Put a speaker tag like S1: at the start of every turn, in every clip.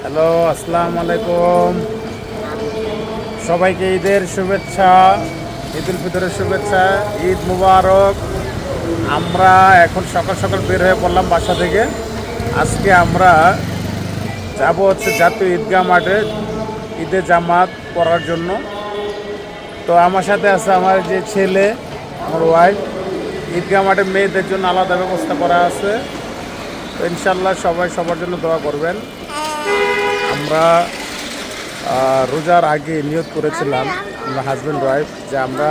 S1: Hello, আসসালামু আলাইকুম। সবাইকে ঈদের শুভেচ্ছা, ঈদ উল ফিতরের শুভেচ্ছা, ঈদ মুবারক। আমরা এখন সকাল সকাল বের হয়ে পড়লাম বাসা থেকে। আজকে আমরা যাব জাতীয় ঈদগাহ মাঠে ঈদের জামাত পড়ার জন্য। তো আমার সাথে আছে আমার যে ছেলে, আমার ওয়াইফ। ঈদগাহ মাঠে মেয়েদের জন্য আলাদা ব্যবস্থা করা আছে। তো ইনশাল্লাহ সবাই সবার জন্য দোয়া করবেন। আমরা রোজার আগে নিয়ত করেছিলাম, আমরা হাজব্যান্ড ওয়াইফ, যে আমরা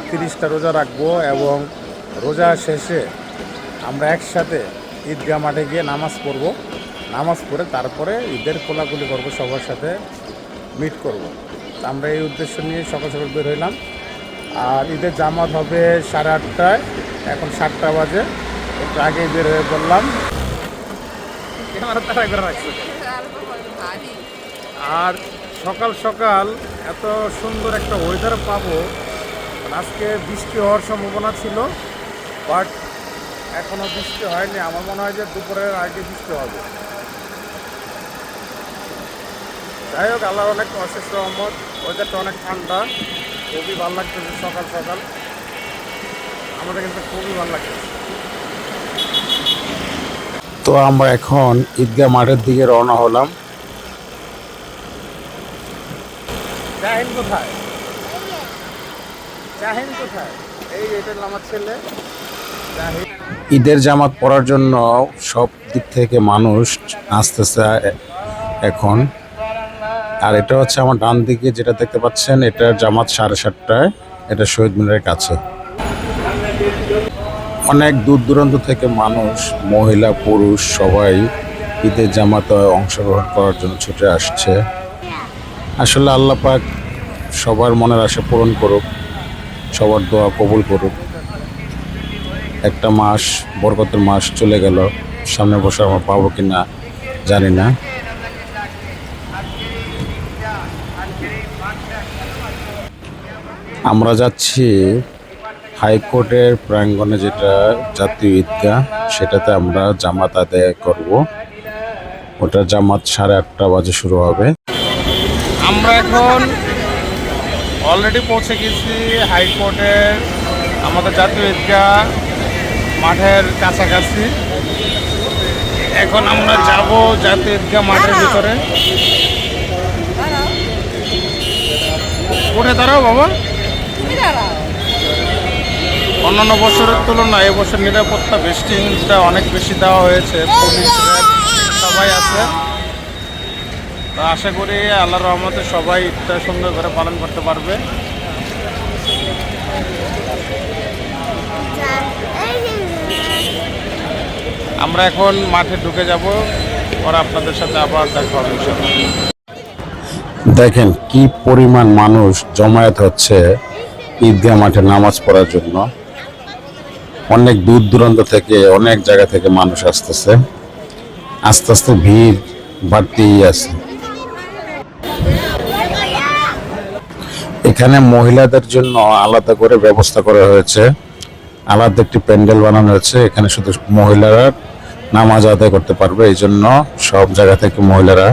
S1: 30টা রোজা রাখবো এবং রোজা শেষে আমরা একসাথে ঈদগাহ মাঠে গিয়ে নামাজ পড়ব। নামাজ পড়ে তারপরে ঈদের কোলাকুলি করবো, সবার সাথে মিট করব। আমরা এই উদ্দেশ্য নিয়ে সকাল সকাল বের হইলাম। আর ঈদের জামাত হবে 8:30টায়, এখন 7টা বাজে। একটু আগেই বের হয়ে পড়লাম। আর সকাল সকাল এত সুন্দর একটা ওয়েদার পাবো। আজকে বৃষ্টি হওয়ার সম্ভাবনা ছিল, বাট এখনও বৃষ্টি হয়নি। আমার মনে হয় যে দুপুরের আগে বৃষ্টি হবে। যাই হোক, আল্লাহর অনেক অশেষ রহমত। ওয়েদারটা অনেক ঠান্ডা, খুবই ভালো লাগতেছে সকাল সকাল। আমাদের কিন্তু খুবই ভালো লাগতেছে। তো আমরা এখন ঈদগাহ মাঠের দিকে রওনা হলাম। জাহিন কোথায়? জাহিন কোথায়? এটা আমার ছেলে জাহিন। ঈদের জামাত পড়ার জন্য সব দিক থেকে মানুষ আসতেছে এখন। আর এটা হচ্ছে আমার ডান দিকে যেটা দেখতে পাচ্ছেন, এটার জামাত 7:30টায়। এটা শহীদ মিনারের কাছে। অনেক দূর দূরান্ত থেকে মানুষ, মহিলা পুরুষ সবাই ঈদের জামাতে অংশগ্রহণ করার জন্য ছুটে আসছে। আসলে আল্লাহ পাক সবার মনের আশা পূরণ করুক, সবার দোয়া কবুল করুক। একটা মাস, বরকতের মাস চলে গেল। সামনে বছর আমরা পাবো কিনা জানি না। আমরা যাচ্ছি হাইকোর্টের প্রাঙ্গণে, যেটা জাতীয় ঈদগাহ, সেটাতে আমরা জামাত আদায় করব। ওটা জামাত 8:30 বাজে শুরু হবে। আমরা এখন অলরেডি পৌঁছে গেছি হাইকোর্টের, আমাদের জাতীয় ঈদগাহ মাঠের কাছাকাছি। এখন আমরা যাব জাতীয় ঈদগাহ মাঠের ভিতরে। উঠে দাঁড়াও বাবা। অন্যান্য বছরের তুলনায় এবছর নিরাপত্তা বেস্টিংটা অনেক বেশি দেওয়া হয়েছে, পুলিশ সবাই আছে। তো আশা করি আল্লাহর রহমতে সবাই ঈদটা সুন্দর করে পালন করতে পারবে। আমরা এখন মাঠে ঢুকে যাব, পরে আপনাদের সাথে আবার দেখা হবে। দেখেন কি পরিমাণ মানুষ জমায়েত হচ্ছে ঈদগাহ মাঠে নামাজ পড়ার জন্য। অনেক দূর দূরান্ত থেকে, অনেক জায়গা থেকে মানুষ আসতেছে। আস্তে আস্তে ভিড় বাড়তেই আছে। এখানে মহিলাদের জন্য আলাদা করে ব্যবস্থা করা হয়েছে, আলাদা একটি প্যান্ডেল বানানো হয়েছে। এখানে শুধু মহিলারা নামাজ আদায় করতে পারবে। এই জন্য সব জায়গা থেকে মহিলারা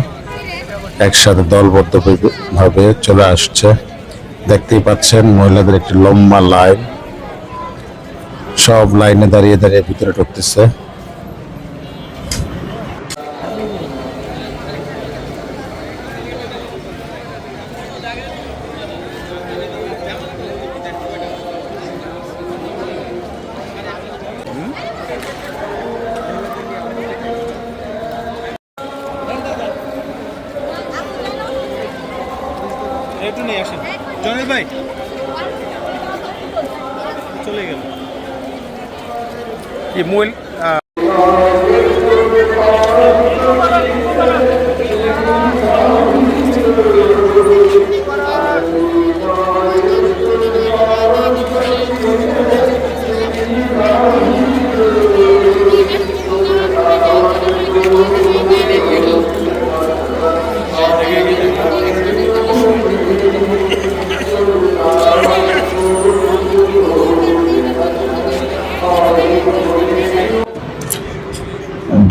S1: একসাথে দলবদ্ধভাবে চলে আসছে। দেখতেই পাচ্ছেন মহিলাদের একটি লম্বা লাইন, সব লাইনে দাঁড়িয়ে দাঁড়িয়ে ভিতরে ঢুকতেছে। একটু নিয়ে আসেন জনের ভাই, চলে গেল কি মূল।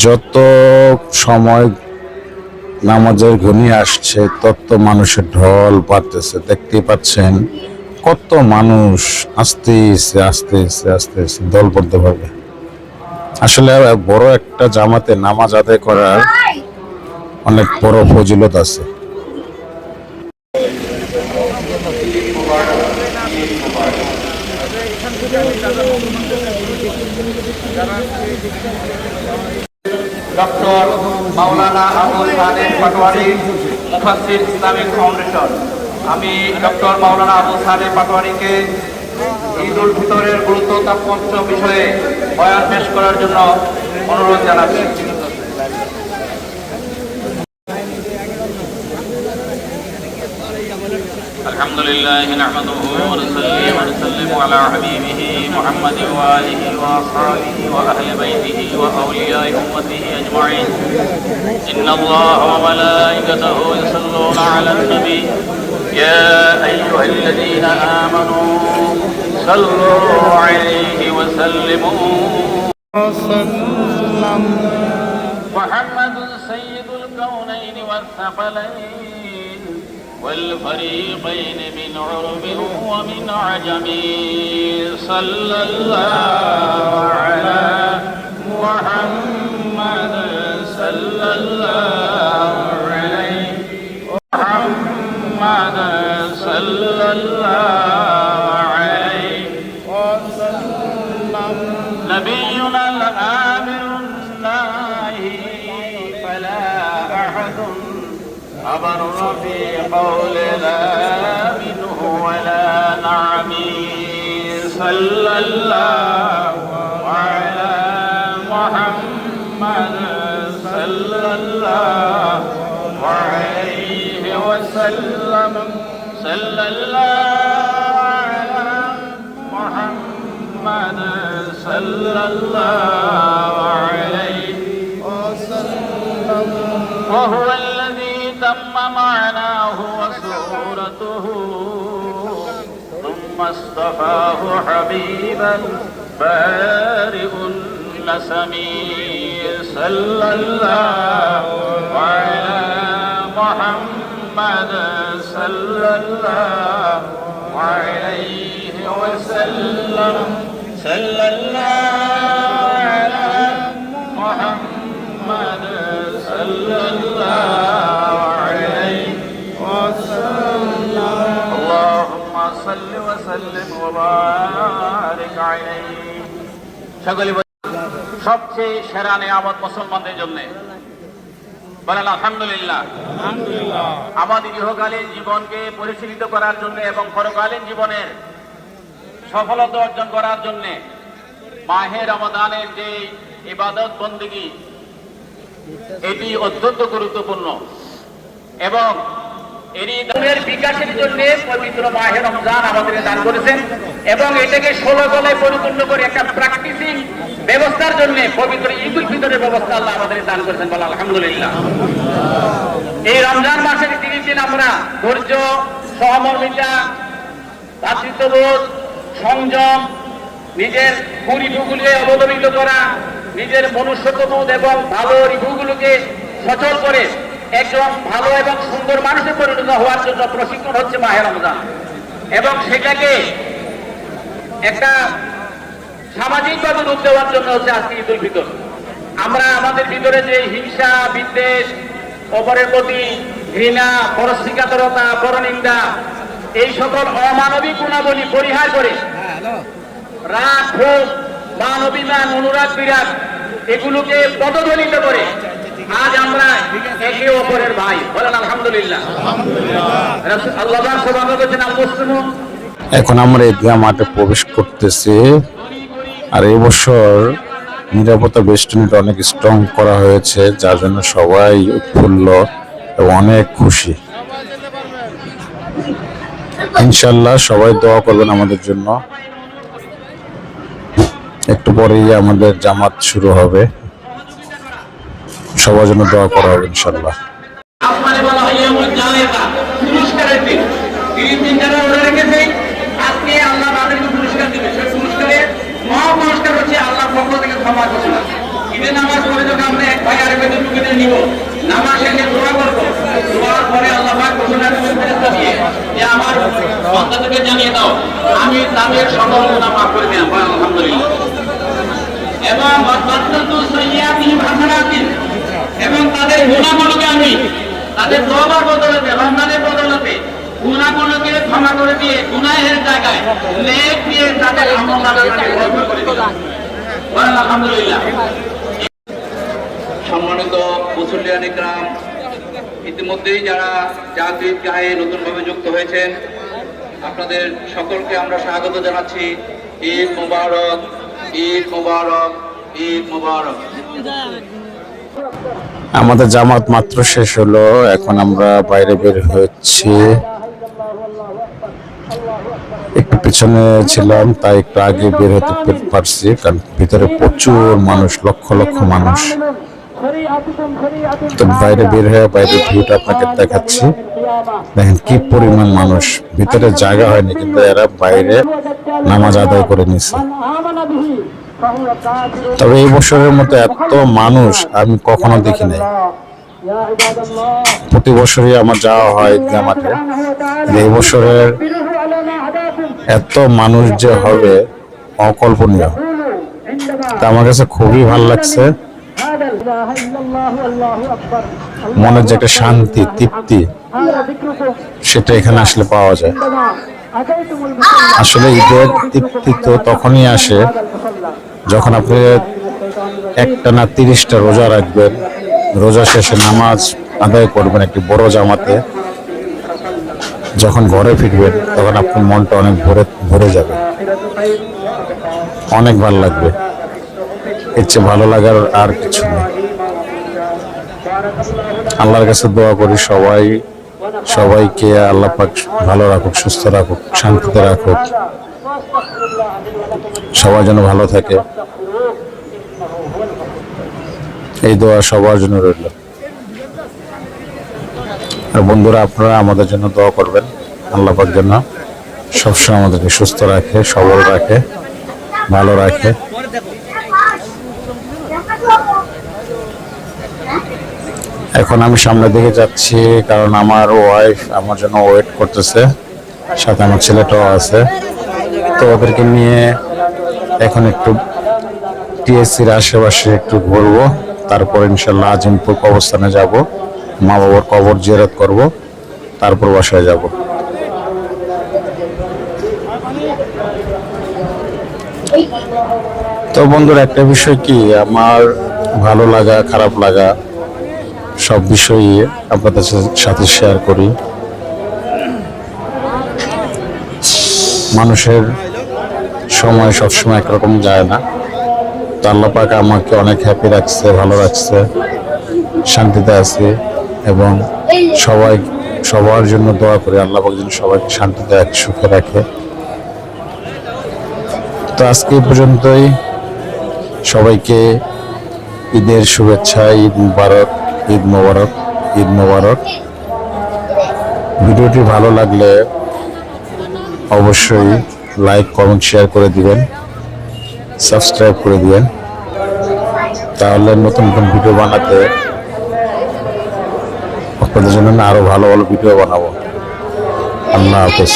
S1: যত সময়
S2: নামাজের ঘনিয়ে আসছে, তত মানুষের ঢল পাড়তেছে। দেখতেই পাচ্ছেন কত মানুষ আসতেছে আসতেছে আসতেছে দলবদ্ধ ভাবে। আসলে বড় একটা জামাতে নামাজ আদায় করার অনেক বড় ফজিলত আছে।
S3: Doctor Maulana Abul Saleh Patwari, মুফাসসির Islamic foundation. আমি ডক্টর মাওলানা আবুল সালেহ পাটোয়ারিকে ঈদ উল ফিতরের গুরুত্ব তাৎপর্য বিষয়ে বয়ান পেশ করার জন্য অনুরোধ জানাচ্ছি। الحمد لله نحمده ونصلي ونسلم على حبيبه محمد وآله وأصحابه وأهل بيته وأولياء أمته أجمعين. إن الله وملائكته يصلون على النبي يا أيها الذين آمنوا صلوا عليه وسلموا وسلم. محمد سيد الكونين والثقلين والفريقين من عرب ومن عجم. صلى الله على محمد صلى الله عليه محمد صلى الله عليه وسلم. نبينا الآمر الناهي فلا أحد أبر في قولنا منه ولا نعمي. صلى الله على محمد صلى الله عليه وسلم. صلى الله على محمد صلى الله عليه وسلم. وهو الذي تم معناه وصورته ثم اصطفاه حبيبا بارئ النسم. صلى الله على محمد صلى الله عليه وسلم. صلى الله على محمد صلى الله عليه وسلم. اللهم صل وسلم وبارك عليه. সকলে সবচেয়ে সেরা নিয়ামত মুসলমানদের জন্য বলেন আলহামদুলিল্লাহ। আমাদের ইহকালীন জীবনকে পরিচালিত করার জন্য এবং পরকালীন জীবনের সফলতা অর্জন করার জন্য মাহে রমাদানের যে ইবাদত বন্দেগী এটি অত্যন্ত গুরুত্বপূর্ণ এবং এর বিকাশের জন্য পবিত্র মাহে রমজান আমাদের দান করেছেন এবং এটাকে 16 গলায় পরিপূর্ণ করে একটা প্র্যাকটিসিং ব্যবস্থার জন্য পবিত্র ঈদ উল ফিতরের ব্যবস্থা আল্লাহ আমাদের দান করেছেন। বলা আলহামদুলিল্লাহ। এই রমজান মাসের 30 দিন আমরা ধৈর্য, সহমর্মিতা, ভ্রাতৃত্ববোধ, সংযম, নিজের কুরিপুগুলিকে অবদমিত করা, নিজের মনুষ্যত্ববোধ এবং ভালো রিপুগুলোকে সচল করে একজন ভালো এবং সুন্দর মানুষে পরিণত হওয়ার জন্য প্রশিক্ষণ হচ্ছে মাহে রমজান এবং সেটাকে একটা সামাজিকভাবে রূপ দেওয়ার জন্য হচ্ছে আজকে ঈদ উল ফিতর। আমরা আমাদের ভিতরে যে হিংসা, বিদ্বেষ, অপরের প্রতি ঘৃণা, পরশ্রীকাতরতা, পরনিন্দা, এই সকল অমানবিক গুণাবলী পরিহার করে রাগ, ক্ষোভ, মান, অভিমান, অনুরাগ, বিরাগ এগুলোকে পদদলিত করে আজ আমরা একে অপরের ভাই। বলেন আলহামদুলিল্লাহ। আল্লাহ সবাই বলেছেন আল মুসলিম।
S2: এখন আমরা ঈদগাহ মাঠে প্রবেশ করতেছি। আর এবছর নিরাপত্তা বেষ্টনীটা অনেক স্ট্রং করা হয়েছে, যার জন্য সবাই উৎফুল্ল এবং অনেক খুশি। ইনশাল্লাহ সবাই দোয়া করবেন আমাদের জন্য। একটু পরেই আমাদের জামাত শুরু হবে, সবার জন্য দোয়া করা হবে ইনশাল্লাহ।
S3: আপনারে বলা হয় এমন জানেতা পুরস্কারের দিন 30 দিন যারা ওরা রেখেছে আজকে আল্লাহ তাদেরকে পুরস্কার দিবে। সেই পুরস্কারে মহা পুরস্কার হচ্ছে আল্লাহর পক্ষ থেকে ক্ষমা ঘোষণা। ঈদের নামাজ পড়ে যখন আমরা এক ভাই আরেক ভাইকে টুকে নিব, নামাজ শেষে দোয়া করব বাচ্চাদেরকে জানিয়ে দাও আমি তাদের সকল গুনাহ মাফ করে দিলাম। আলহামদুলিল্লাহ। এবং বাচ্চাদের সাইয়্যাতিহিম হাসানাতিন, এবং তাদের গুনাহগুলোকে আমি তাদের তওবার বদলতে, রমজানের বদলতে গুনাহগুলোকে ক্ষমা করে দিয়ে গুনাহের জায়গায় নেক দিয়ে তাদের আমলনামাকে ভরপুর করে দিলাম। আলহামদুলিল্লাহ। সম্মানিত মুসল্লিয়ান ইকরাম, ইতিমধ্যেই যারা জাতীয় ঈদগাহে নতুনভাবে যুক্ত হয়েছেন আপনাদের সকলকে আমরা স্বাগত জানাচ্ছি। ঈদ মুবারক, ঈদ মুবারক, ঈদ মুবারক।
S2: আমাদের জামাত মাত্র শেষ হলো, এখন আমরা বাইরে বের হচ্ছি। একটু পিছনে ছিলাম তাই একটু আগে বের হতে পারছি, কারণ ভিতরে প্রচুর মানুষ, লক্ষ লক্ষ মানুষ। তো বাইরে বের হয়ে বাইরের ভিউটা আপনাকে দেখাচ্ছি। দেখেন কি পরিমাণ মানুষ, ভিতরে জায়গা হয়নি কিন্তু এরা বাইরে নামাজ আদায় করে নিছে। তবে এই বছরের মতো এত মানুষ আমি কখনো দেখি নাই। প্রতি বছরই আমার যাওয়া হয় ঈদগাহ মাঠে, এই বছরের এত মানুষ যে হবে অকল্পনীয়। তা আমার কাছে খুবই ভালো লাগছে। মনের যে একটা শান্তি, তৃপ্তি, সেটা এখানে আসলে পাওয়া যায়। আসলে ঈদের তৃপ্তি তো তখনই আসে যখন আপনি একটানা 30টা রোজা রাখবেন, রোজা শেষে নামাজ আদায় করবেন একটি বড় জামাতে, যখন ঘরে ফিরবেন তখন আপনার মনটা অনেক ভরে যাবে, অনেক ভালো লাগবে। এর চেয়ে ভালো লাগার আর কিছু নেই। আল্লাহর কাছে দোয়া করি সবাইকে আল্লাহ পাক ভালো রাখুক, সুস্থ রাখুক, শান্তিতে রাখুক, সবার জন্য ভালো থাকে, এই দোয়া সবার জন্য রইল। আর বন্ধুরা, আপনারা আমাদের জন্য দোয়া করবেন, আল্লাহ পাক যেন সবসময় আমাদেরকে সুস্থ রাখে, সবল রাখে, ভালো রাখে। এখন আমি সামনের দিকে যাচ্ছি, কারণ আমার ওয়াইফ আমার জন্য ওয়েট করতেছে, সাথে আমার ছেলেটাও আছে। তো ওদেরকে নিয়ে এখন একটু টিএসসির আশেপাশে একটু ঘুরবো, তারপর ইনশাল্লাহ আজিমপুর কবরস্থানে যাব, মা বাবার কবর জিয়ারত করব, তারপর বাসায় যাব। তো বন্ধুরা, একটা বিষয় কি, আমার ভালো লাগা খারাপ লাগা সব বিষয়ই আপনাদের সাথে শেয়ার করি। মানুষের সময় সবসময় একরকম যায় না। তো আল্লাহ পাক আমাকে অনেক হ্যাপি রাখছে, ভালো রাখছে, শান্তিতে আছি, এবং সবার জন্য দোয়া করি আল্লাহ পাক যেন সবাইকে শান্তিতে রাখে, সুখে রাখে। তো আজকে এই পর্যন্তই। সবাইকে ঈদের শুভেচ্ছা, ঈদ মুবারক, ঈদ মোবারক, ঈদ মোবারক। ভিডিওটি ভালো লাগলে অবশ্যই লাইক, কমেন্ট, শেয়ার করে দিবেন, সাবস্ক্রাইব করে দিবেন, তাহলে নতুন নতুন ভিডিও বানাতে আপনাদের জন্য আরো ভালো ভালো ভিডিও বানাবো। আল্লাহ হাফেজ।